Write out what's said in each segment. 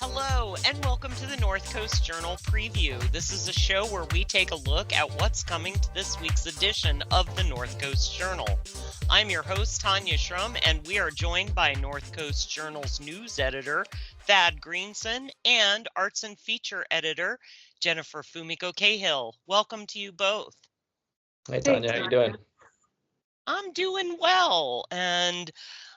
Hello, and welcome to the North Coast Journal Preview. This is a show where we take a look at what's coming to this week's edition of the North Coast Journal. I'm your host, Tanya Shrum, and we are joined by North Coast Journal's news editor, Thad Greenson, and arts and feature editor, Jennifer Fumiko-Cahill. Welcome to you both. Hey, Tanya, how you doing? I'm doing well, and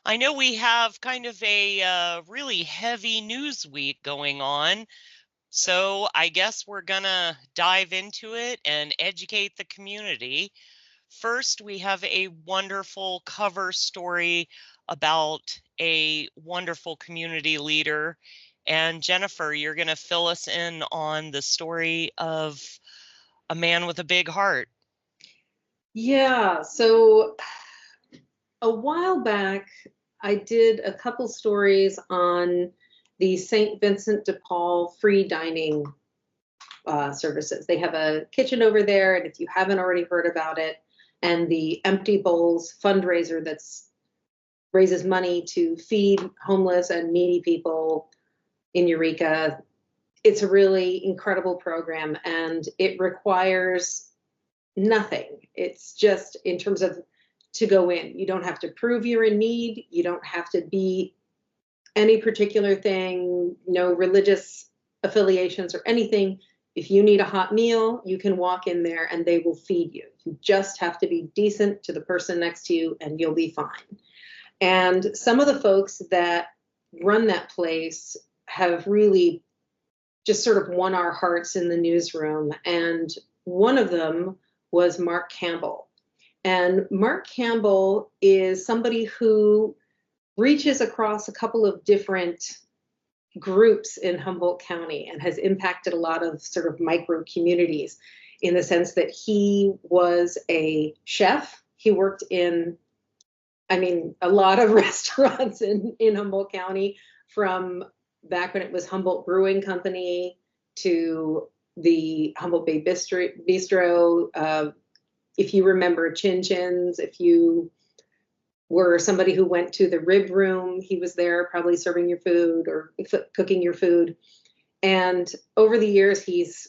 I know we have kind of a really heavy news week going on, so I guess we're gonna dive into it and educate the community. First, we have a wonderful cover story about a wonderful community leader, and Jennifer, you're gonna fill us in on the story of a man with a big heart. Yeah, so a while back, I did a couple stories on the St. Vincent de Paul free dining services. They have a kitchen over there, and if you haven't already heard about it, and the Empty Bowls fundraiser that's raises money to feed homeless and needy people in Eureka, it's a really incredible program, and it requires nothing. It's just in terms of to go in. You don't have to prove you're in need. You don't have to be any particular thing, no religious affiliations or anything. If you need a hot meal, you can walk in there and they will feed you. You just have to be decent to the person next to you and you'll be fine. And some of the folks that run that place have really just sort of won our hearts in the newsroom. And one of them was Mark Campbell. And Mark Campbell is somebody who reaches across a couple of different groups in Humboldt County and has impacted a lot of sort of micro communities in the sense that he was a chef. He worked in, a lot of restaurants in Humboldt County, from back when it was Humboldt Brewing Company to the Humboldt Bay Bistro. If you remember Chin Chins, if you were somebody who went to the rib room, he was there probably serving your food or cooking your food. And over the years, he's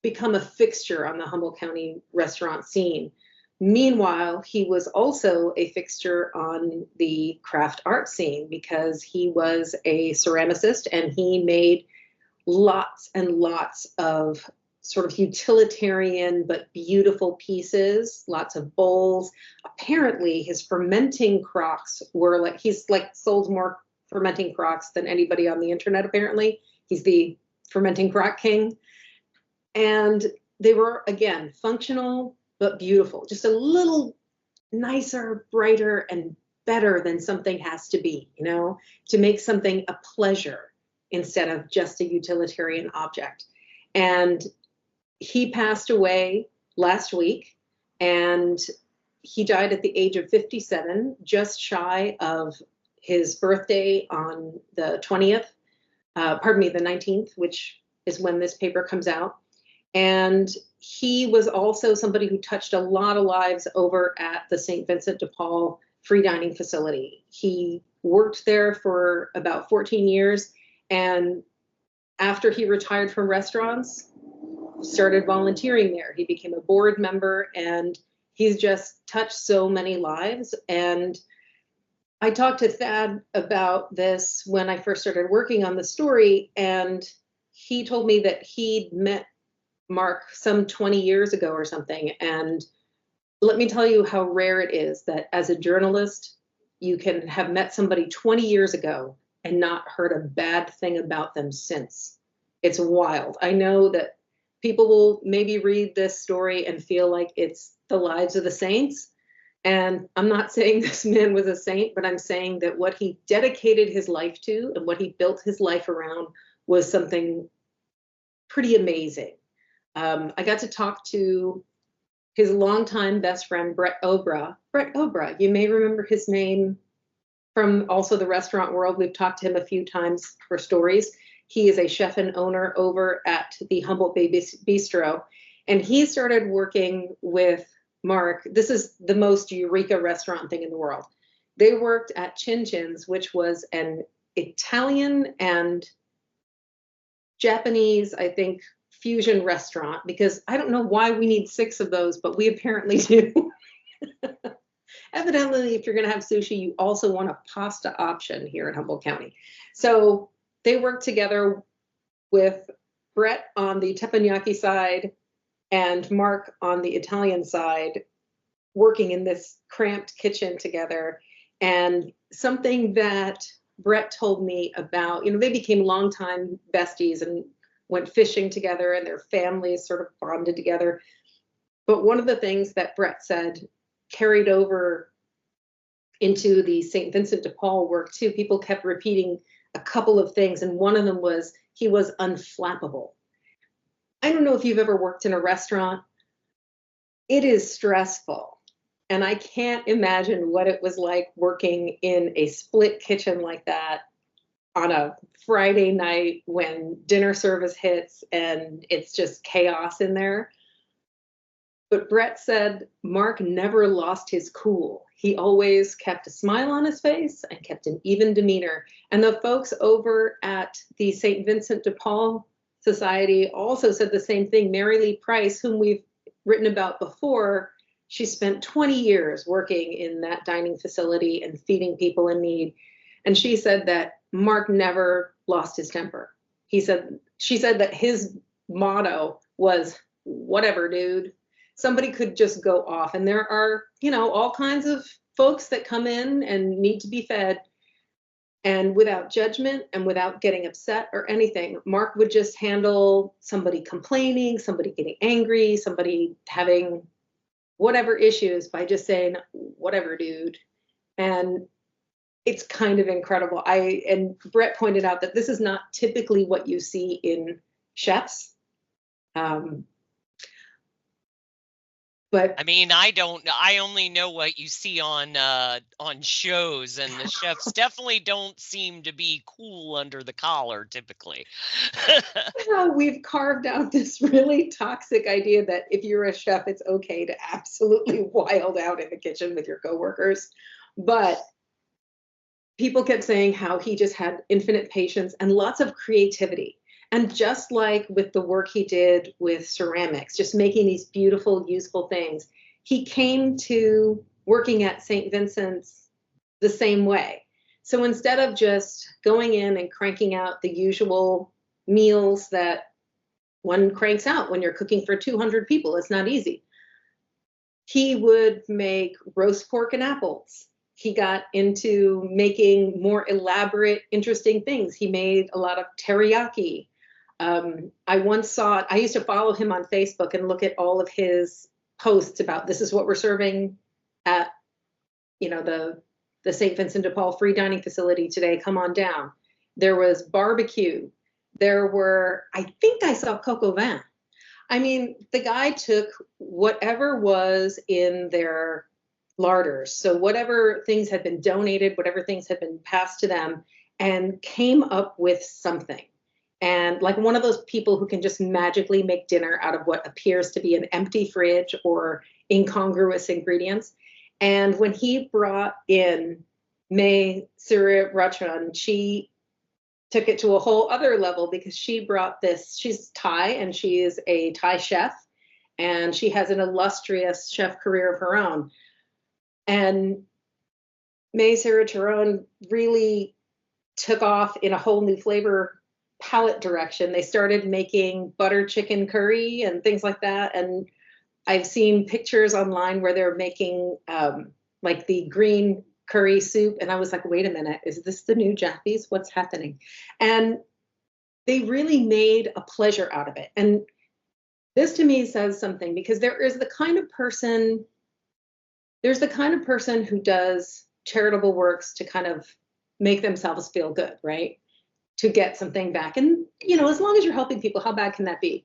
become a fixture on the Humboldt County restaurant scene. Meanwhile, he was also a fixture on the craft art scene because he was a ceramicist and he made lots and lots of sort of utilitarian but beautiful pieces, lots of bowls. Apparently his fermenting crocks were he's sold more fermenting crocks than anybody on the internet, apparently. He's the fermenting crock king. And they were, again, functional but beautiful, just a little nicer, brighter, and better than something has to be, to make something a pleasure instead of just a utilitarian object. And he passed away last week, and he died at the age of 57, just shy of his birthday on the 19th, which is when this paper comes out. And he was also somebody who touched a lot of lives over at the St. Vincent de Paul free dining facility. He worked there for about 14 years, and after he retired from restaurants, started volunteering there. He became a board member, and he's just touched so many lives. And I talked to Thad about this when I first started working on the story, and he told me that he'd met Mark some 20 years ago or something. And let me tell you how rare it is that as a journalist, you can have met somebody 20 years ago and not heard a bad thing about them since. It's wild. I know that people will maybe read this story and feel like it's the lives of the saints. And I'm not saying this man was a saint, but I'm saying that what he dedicated his life to and what he built his life around was something pretty amazing. I got to talk to his longtime best friend, Brett Obra. Brett Obra, you may remember his name from also the restaurant world. We've talked to him a few times for stories. He is a chef and owner over at the Humboldt Bay Bistro. And he started working with Mark. This is the most eureka restaurant thing in the world. They worked at Chin Chin's, which was an Italian and Japanese, I think, fusion restaurant, because I don't know why we need 6 of those, but we apparently do. Evidently, if you're going to have sushi, you also want a pasta option here in Humboldt County. So they worked together with Brett on the teppanyaki side and Mark on the Italian side, working in this cramped kitchen together. And something that Brett told me about, they became longtime besties and went fishing together, and their families sort of bonded together. But one of the things that Brett said carried over into the St. Vincent de Paul work too. People kept repeating a couple of things, and one of them was he was unflappable. I don't know if you've ever worked in a restaurant. It is stressful, and I can't imagine what it was like working in a split kitchen like that on a Friday night when dinner service hits and it's just chaos in there. But Brett said Mark never lost his cool. He always kept a smile on his face and kept an even demeanor. And the folks over at the St. Vincent de Paul Society also said the same thing. Mary Lee Price, whom we've written about before, she spent 20 years working in that dining facility and feeding people in need. And she said that Mark never lost his temper. She said that his motto was, whatever, dude. Somebody could just go off. And there are, all kinds of folks that come in and need to be fed. And without judgment and without getting upset or anything, Mark would just handle somebody complaining, somebody getting angry, somebody having whatever issues by just saying, whatever, dude. And it's kind of incredible. And Brett pointed out that this is not typically what you see in chefs. But I mean, I only know what you see on shows, and the chefs definitely don't seem to be cool under the collar typically. We've carved out this really toxic idea that if you're a chef, it's okay to absolutely wild out in the kitchen with your coworkers. But people kept saying how he just had infinite patience and lots of creativity. And just like with the work he did with ceramics, just making these beautiful, useful things, he came to working at St. Vincent's the same way. So instead of just going in and cranking out the usual meals that one cranks out when you're cooking for 200 people, it's not easy. He would make roast pork and apples. He got into making more elaborate, interesting things. He made a lot of teriyaki. I used to follow him on Facebook and look at all of his posts about this is what we're serving at, the St. Vincent de Paul free dining facility today. Come on down. There was barbecue. There were, I think I saw coq au vin. I mean, the guy took whatever was in their larders. So whatever things had been donated, whatever things had been passed to them, and came up with something. And like one of those people who can just magically make dinner out of what appears to be an empty fridge or incongruous ingredients. And when he brought in May Siriratran, she took it to a whole other level because she brought this. She's Thai and she is a Thai chef, and she has an illustrious chef career of her own. And May Siriratran really took off in a whole new flavor palette direction. They started making butter chicken curry and things like that. And I've seen pictures online where they're making like the green curry soup. And I was like, wait a minute, is this the new Jaffe's? What's happening? And they really made a pleasure out of it. And this to me says something, because there's the kind of person who does charitable works to kind of make themselves feel good, right? To get something back. And, as long as you're helping people, how bad can that be?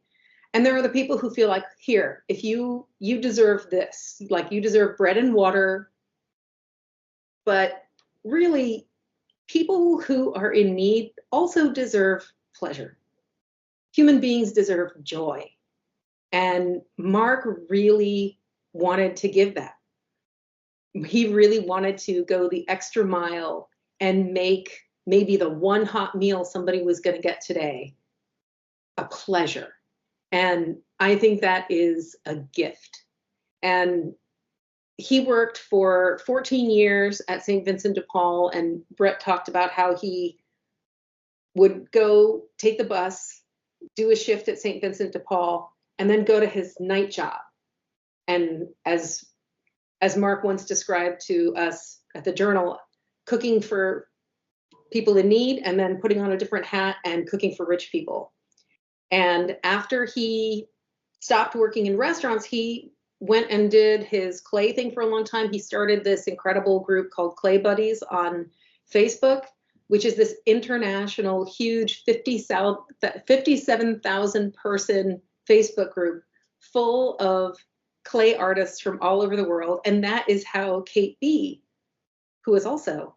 And there are the people who feel like, here, if you deserve this, like you deserve bread and water. But really, people who are in need also deserve pleasure. Human beings deserve joy. And Mark really wanted to give that. He really wanted to go the extra mile and make maybe the one hot meal somebody was going to get today a pleasure. And I think that is a gift. And he worked for 14 years at St. Vincent de Paul, and Brett talked about how he would go take the bus, do a shift at St. Vincent de Paul, and then go to his night job. And as Mark once described to us at the Journal, cooking for people in need and then putting on a different hat and cooking for rich people. And after he stopped working in restaurants, he went and did his clay thing for a long time. He started this incredible group called Clay Buddies on Facebook, which is this international, huge 57,000 person Facebook group full of clay artists from all over the world. And that is how Kate B., who is also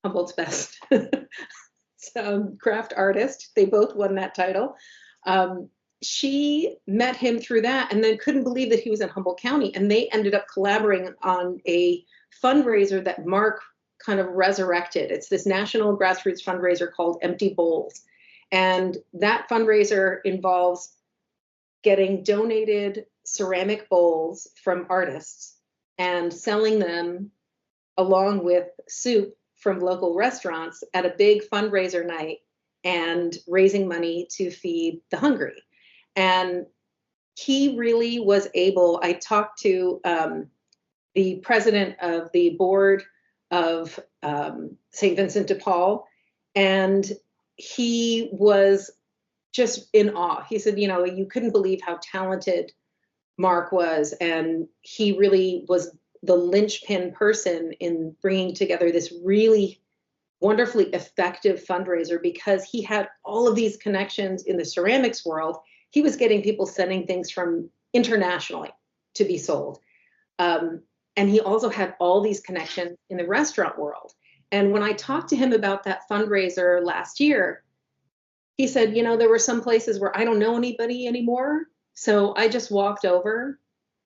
Humboldt's best craft artist, they both won that title. She met him through that and then couldn't believe that he was in Humboldt County. And they ended up collaborating on a fundraiser that Mark kind of resurrected. It's this national grassroots fundraiser called Empty Bowls. And that fundraiser involves getting donated ceramic bowls from artists and selling them along with soup from local restaurants at a big fundraiser night and raising money to feed the hungry. And he really was able, I talked to the president of the board of St. Vincent de Paul, and he was just in awe. He said, you know, you couldn't believe how talented Mark was, and he really was the linchpin person in bringing together this really wonderfully effective fundraiser because he had all of these connections in the ceramics world. He was getting people sending things from internationally to be sold. And he also had all these connections in the restaurant world. And when I talked to him about that fundraiser last year, he said, you know, there were some places where I don't know anybody anymore. So I just walked over.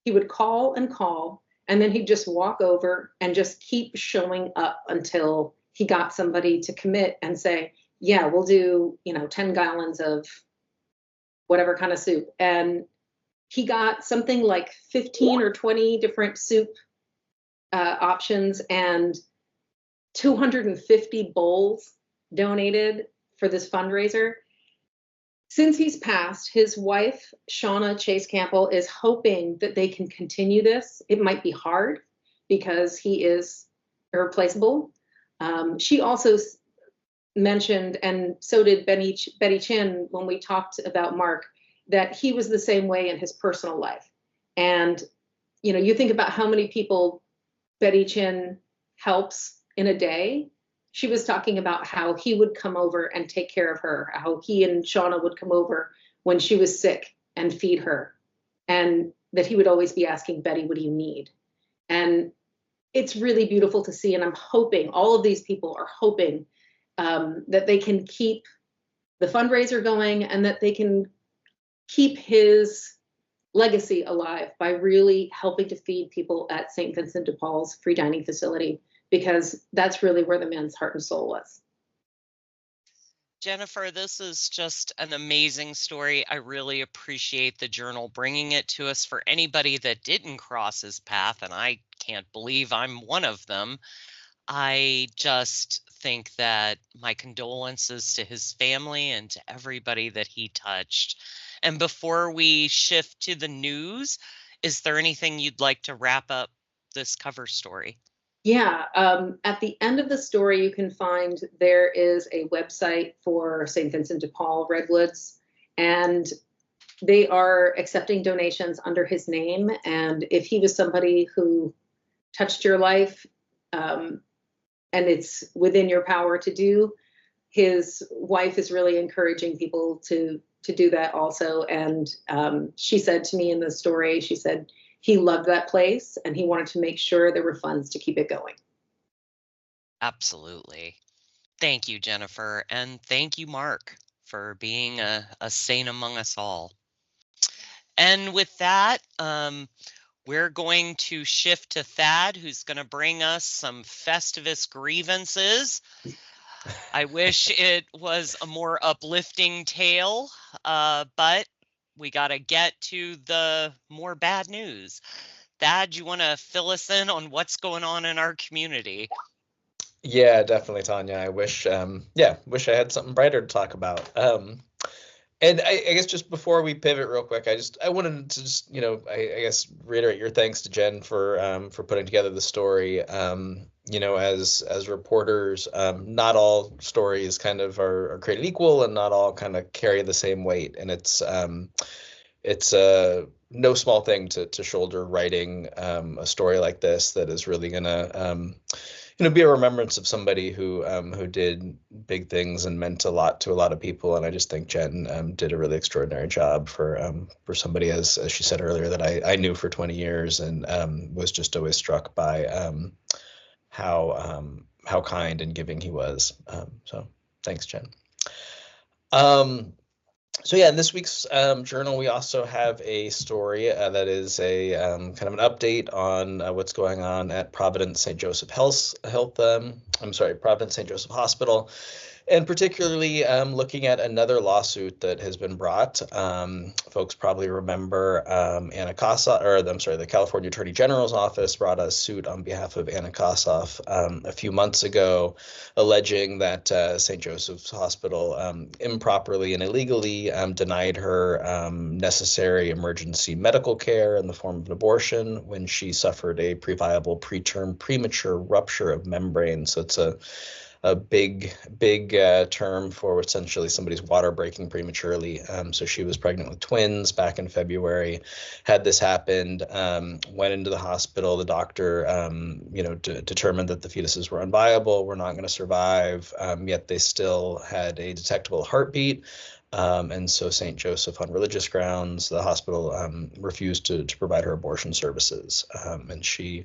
He would call and call, and then he'd just walk over and just keep showing up until he got somebody to commit and say, yeah, we'll do, 10 gallons of whatever kind of soup. And he got something like 15 or 20 different soup options and 250 bowls donated for this fundraiser. Since he's passed, his wife, Shauna Chase Campbell, is hoping that they can continue this. It might be hard because he is irreplaceable. She also mentioned, and so did Betty Chin when we talked about Mark, that he was the same way in his personal life. And, you think about how many people Betty Chin helps in a day. She was talking about how he would come over and take care of her, how he and Shauna would come over when she was sick and feed her, and that he would always be asking Betty, what do you need? And it's really beautiful to see. And I'm hoping, all of these people are hoping that they can keep the fundraiser going and that they can keep his legacy alive by really helping to feed people at St. Vincent de Paul's free dining facility, because that's really where the man's heart and soul was. Jennifer, this is just an amazing story. I really appreciate the Journal bringing it to us. For anybody that didn't cross his path, and I can't believe I'm one of them, I just think that my condolences to his family and to everybody that he touched. And before we shift to the news, is there anything you'd like to wrap up this cover story? Yeah, at the end of the story, you can find there is a website for St. Vincent de Paul Redwoods, and they are accepting donations under his name. And if he was somebody who touched your life, and it's within your power to do, his wife is really encouraging people to do that also. And she said to me in the story, she said he loved that place and he wanted to make sure there were funds to keep it going. Absolutely. Thank you, Jennifer. And thank you, Mark, for being a saint among us all. And with that, we're going to shift to Thad, who's going to bring us some Festivus grievances. I wish it was a more uplifting tale, but we got to get to the more bad news. Thad, you want to fill us in on what's going on in our community? Yeah, definitely, Tanya. I wish I had something brighter to talk about. And I guess just before we pivot real quick, I wanted to just, I guess reiterate your thanks to Jen for putting together the story. As reporters, not all stories kind of are created equal and not all kind of carry the same weight. And it's no small thing to shoulder writing a story like this that is really gonna be a remembrance of somebody who did big things and meant a lot to a lot of people. And I just think Jen did a really extraordinary job for somebody, as she said earlier, that I knew for 20 years and was just always struck by how kind and giving he was. So thanks, Jen. So yeah, in this week's journal, we also have a story that is a kind of an update on what's going on at Providence St. Joseph Providence St. Joseph Hospital, and particularly looking at another lawsuit that has been brought. Folks probably remember Anna Kossoff, the California Attorney General's office brought a suit on behalf of Anna Kossoff a few months ago, alleging that St. Joseph's Hospital improperly and illegally denied her necessary emergency medical care in the form of an abortion when she suffered a previable preterm premature rupture of membrane. So it's a big term for essentially somebody's water breaking prematurely. So she was pregnant with twins back in February, had this happened, went into the hospital. The doctor, determined that the fetuses were unviable, were not going to survive, yet they still had a detectable heartbeat. And so St. Joseph, on religious grounds, the hospital refused to provide her abortion services. And she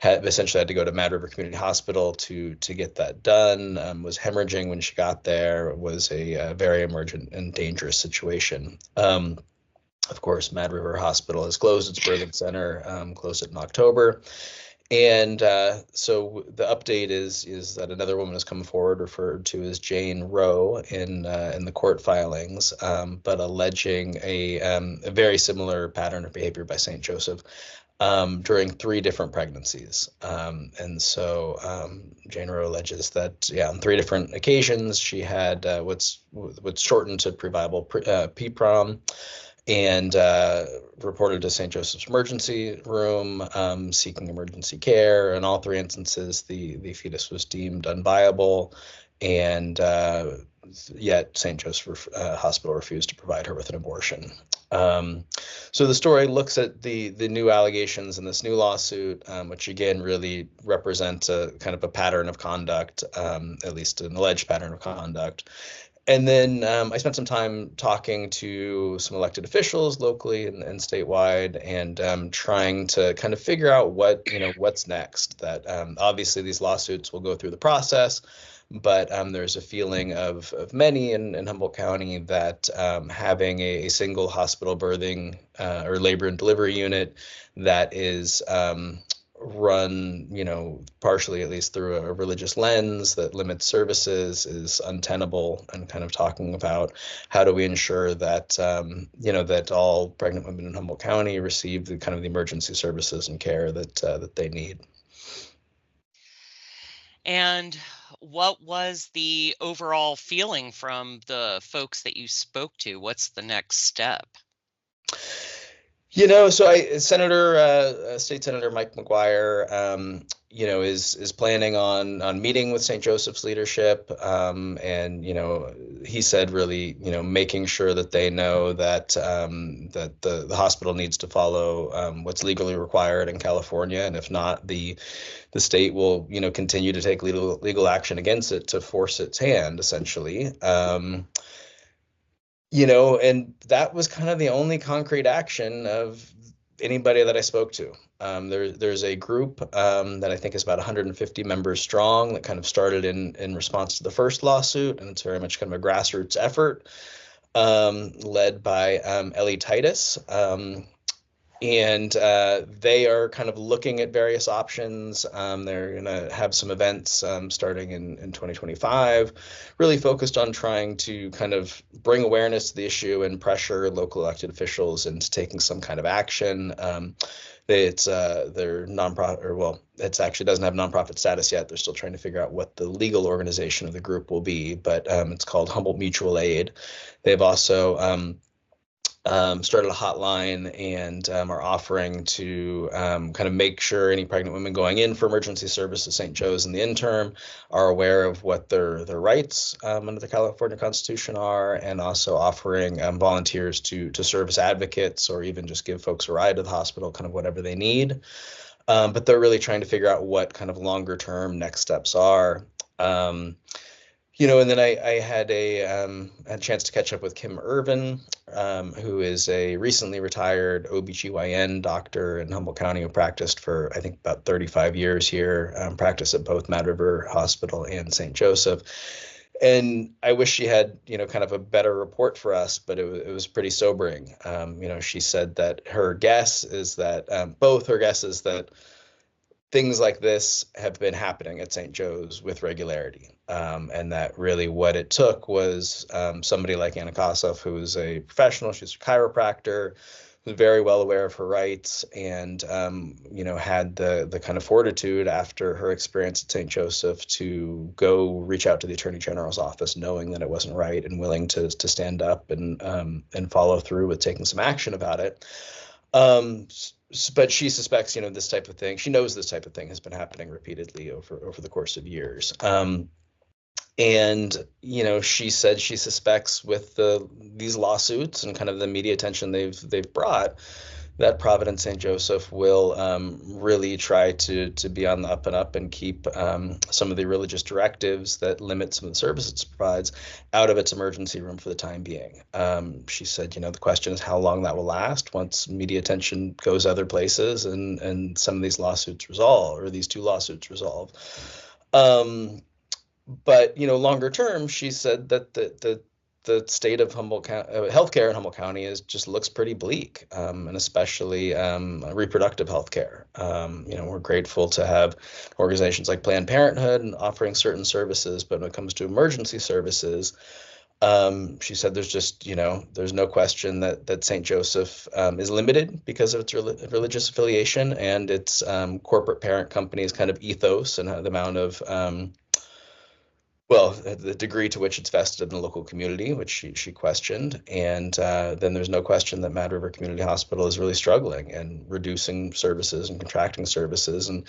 essentially had to go to Mad River Community Hospital to get that done, was hemorrhaging when she got there. It was a very emergent and dangerous situation. Of course, Mad River Hospital has closed its birthing center, closed it in October. And so the update is that another woman has come forward, referred to as Jane Roe in the court filings, but alleging a very similar pattern of behavior by St. Joseph during 3 different pregnancies. And so Jane Roe alleges that, on 3 different occasions she had what's shortened to previable PPROM, and reported to St. Joseph's emergency room seeking emergency care. In all 3 instances, the fetus was deemed unviable, and yet St. Joseph Hospital refused to provide her with an abortion. So the story looks at the new allegations in this new lawsuit, which again really represent a kind of a pattern of conduct, at least an alleged pattern of conduct. And then I spent some time talking to some elected officials locally and statewide, and trying to kind of figure out what's next. That obviously these lawsuits will go through the process, but there's a feeling of many in Humboldt County that having a single hospital birthing or labor and delivery unit that is run, partially at least through a religious lens that limits services is untenable, and kind of talking about how do we ensure that, that all pregnant women in Humboldt County receive the kind of the emergency services and care that they need. And what was the overall feeling from the folks that you spoke to? What's the next step? So State Senator Mike McGuire, is planning on meeting with St. Joseph's leadership, and he said really making sure that they know that that the hospital needs to follow what's legally required in California, and if not, the state will continue to take legal action against it to force its hand, essentially. And that was kind of the only concrete action of anybody that I spoke to. There's a group that I think is about 150 members strong that kind of started in response to the first lawsuit, and it's very much kind of a grassroots effort led by Ellie Titus. And they are kind of looking at various options. They're going to have some events starting in 2025, really focused on trying to kind of bring awareness to the issue and pressure local elected officials into taking some kind of action. It's they're nonprofit, or well, it actually doesn't have nonprofit status yet. They're still trying to figure out what the legal organization of the group will be, but it's called Humboldt Mutual Aid. They've also started a hotline and are offering to kind of make sure any pregnant women going in for emergency service at St. Joe's in the interim are aware of what their rights under the California Constitution are, and also offering volunteers to serve as advocates or even just give folks a ride to the hospital, kind of whatever they need. But they're really trying to figure out what kind of longer term next steps are. And then I had a chance to catch up with Kim Irvin, who is a recently retired OBGYN doctor in Humboldt County who practiced for, I think, about 35 years here, practiced at both Mad River Hospital and St. Joseph. And I wish she had, kind of a better report for us, but it was pretty sobering. She said that her guess is that things like this have been happening at St. Joe's with regularity, and that really what it took was somebody like Anna Kossoff, who is a professional, she's a chiropractor, who's very well aware of her rights, and had the kind of fortitude after her experience at St. Joseph to go reach out to the Attorney General's office, knowing that it wasn't right, and willing to stand up and follow through with taking some action about it. But she suspects, this type of thing. She knows this type of thing has been happening repeatedly over the course of years. And she said she suspects with these lawsuits and kind of the media attention they've brought, that Providence St. Joseph will really try to be on the up and up and keep some of the religious directives that limit some of the services it provides out of its emergency room for the time being. She said, the question is how long that will last once media attention goes other places and some of these lawsuits resolve, or these two lawsuits resolve. But longer term, she said that the state of Humboldt County, healthcare in Humboldt County just looks pretty bleak, and especially reproductive healthcare. We're grateful to have organizations like Planned Parenthood and offering certain services, but when it comes to emergency services, she said there's no question that St. Joseph is limited because of its religious affiliation and its corporate parent company's kind of ethos and the amount of the degree to which it's vested in the local community, which she questioned. And then there's no question that Mad River Community Hospital is really struggling and reducing services and contracting services. And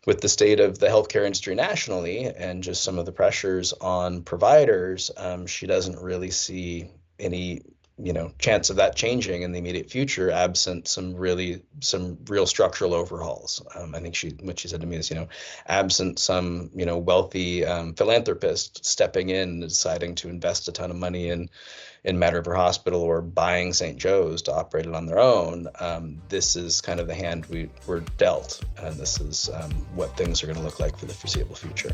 with the state of the healthcare industry nationally and just some of the pressures on providers, she doesn't really see any chance of that changing in the immediate future, absent some real structural overhauls. I think what she said to me is, absent some, wealthy philanthropist stepping in and deciding to invest a ton of money in Mad River Hospital or buying St. Joe's to operate it on their own. This is kind of the hand we were dealt, and this is what things are going to look like for the foreseeable future.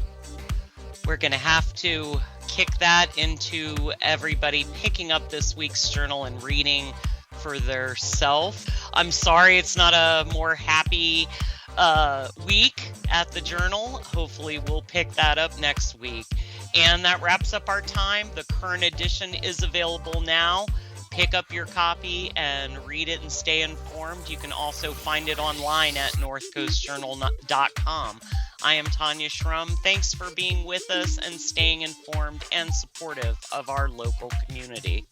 We're going to have to kick that into everybody picking up this week's journal and reading for their self. I'm sorry it's not a more happy week at the journal. Hopefully we'll pick that up next week. And that wraps up our time. The current edition is available now. Pick up your copy and read it and stay informed. You can also find it online at northcoastjournal.com. I am Tanya Schrum. Thanks for being with us and staying informed and supportive of our local community.